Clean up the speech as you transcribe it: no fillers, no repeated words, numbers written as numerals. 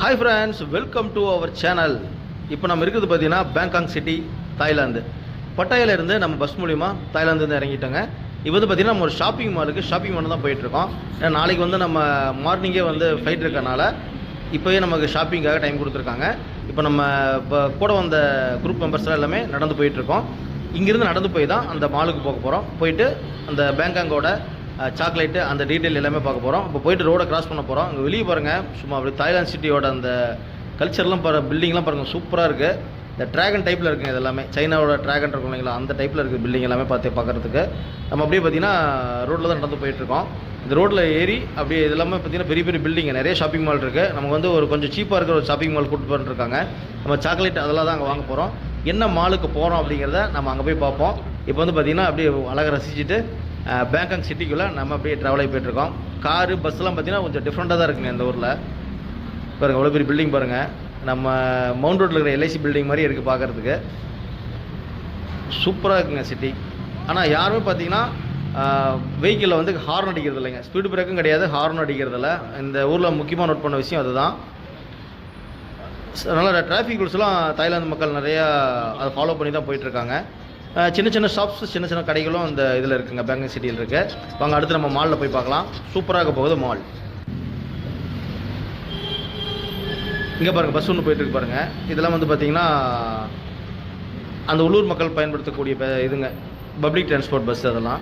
Hi friends, welcome to our channel. இப்போ நம்ம இருக்குது பார்த்தீங்கன்னா பேங்காங் சிட்டி, தாய்லாந்து. பட்டாயால இருந்து நம்ம பஸ் மூலிமா தாய்லாந்து இருந்து இறங்கிட்டோங்க. இப்போ வந்து பார்த்தீங்கன்னா நம்ம ஒரு ஷாப்பிங் மால் தான் போயிட்டுருக்கோம். ஏன்னா நாளைக்கு வந்து நம்ம மார்னிங்கே வந்து ஃப்ளைட் இருக்கனால இப்போயே நமக்கு ஷாப்பிங்காக டைம் கொடுத்துருக்காங்க. இப்போ நம்ம கூட வந்த குரூப் மெம்பர்ஸ்லாம் எல்லாமே நடந்து போயிட்டுருக்கோம். இங்கேருந்து நடந்து போய் தான் அந்த மாலுக்கு போக போகிறோம். போயிட்டு அந்த பேங்காங்கோட சாக்லேட்டு அந்த டீட்டெயில் எல்லாமே பார்க்க போகிறோம். இப்போ போய்ட்டு ரோடை கிராஸ் பண்ண போகிறோம். அங்கே வெளியே பாருங்கள், சும்மா அப்படி தாய்லாந்து சிட்டியோட அந்த கல்ச்சர்லாம் பில்டிங்லாம் பாருங்கள், சூப்பராக இருக்குது. இந்த ட்ராகன் டைப்பில் இருக்குங்க. இது எல்லாமே சைனாவோட ட்ராகன் இருக்கும் இல்லைங்களா, அந்த டைப்பில் இருக்குது பில்டிங் எல்லாமே பார்க்குறதுக்கு. நம்ம அப்படியே பார்த்தீங்கன்னா ரோட்டில் தான் நடந்து போயிட்டுருக்கோம். இந்த ரோட்டில் ஏறி அப்படியே இது எல்லாமே பார்த்தீங்கன்னா பெரிய பெரிய பில்டிங், நிறைய ஷாப்பிங் மால் இருக்குது. நமக்கு வந்து ஒரு கொஞ்சம் சீப்பாக இருக்கிற ஒரு ஷாப்பிங் மால் கூப்பிட்டு போட்டுருக்காங்க. நம்ம சாக்லேட் அதெல்லாம் தான் அங்கே வாங்க போகிறோம். என்ன மாலுக்கு போகிறோம் அப்படிங்கிறத நம்ம அங்கே போய் பார்ப்போம். இப்போ வந்து பார்த்திங்கன்னா அப்படியே அழகாக ரசிச்சுட்டு பேங்காங் சிட்டிக்குள்ளே நம்ம அப்படியே ட்ராவல் ஆகி போய்ட்டுருக்கோம். காரு பஸ்லாம் பார்த்திங்கன்னா கொஞ்சம் டிஃப்ரெண்ட்டாக தான் இருக்குங்க இந்த ஊரில். பாருங்கள் அவ்வளோ பெரிய பில்டிங் பாருங்கள், நம்ம மவுண்ட் ரோட்டில் இருக்கிற எல்ஐசி பில்டிங் மாதிரி இருக்குது பார்க்குறதுக்கு. சூப்பராக இருக்குங்க சிட்டி. ஆனால் யாருமே பார்த்தீங்கன்னா வெஹிக்கிளில் வந்து ஹார்ன் அடிக்கிறது இல்லைங்க, ஸ்பீடு பிரேக்கும் கிடையாது, ஹார்ன் அடிக்கிறதில்ல. இந்த ஊரில் முக்கியமாக நோட் பண்ண விஷயம் அதுதான். அதனால் டிராஃபிக் ரூல்ஸ்லாம் தாய்லாந்து மக்கள் நிறையா அதை ஃபாலோ பண்ணி தான் போயிட்டுருக்காங்க. சின்ன சின்ன ஷாப்ஸ், சின்ன சின்ன கடைகளும் இந்த இதில் இருக்குங்க, பேங்காங் சிட்டியில் இருக்குது. வாங்க அடுத்து நம்ம மாலில் போய் பார்க்கலாம். சூப்பராக போகுது மால். இங்கே பாருங்கள், பஸ் ஒன்று போயிட்டுருக்கு பாருங்கள். இதெல்லாம் வந்து பார்த்திங்கன்னா அந்த உள்ளூர் மக்கள் பயன்படுத்தக்கூடிய இதுங்க, பப்ளிக் டிரான்ஸ்போர்ட் பஸ். அதெல்லாம்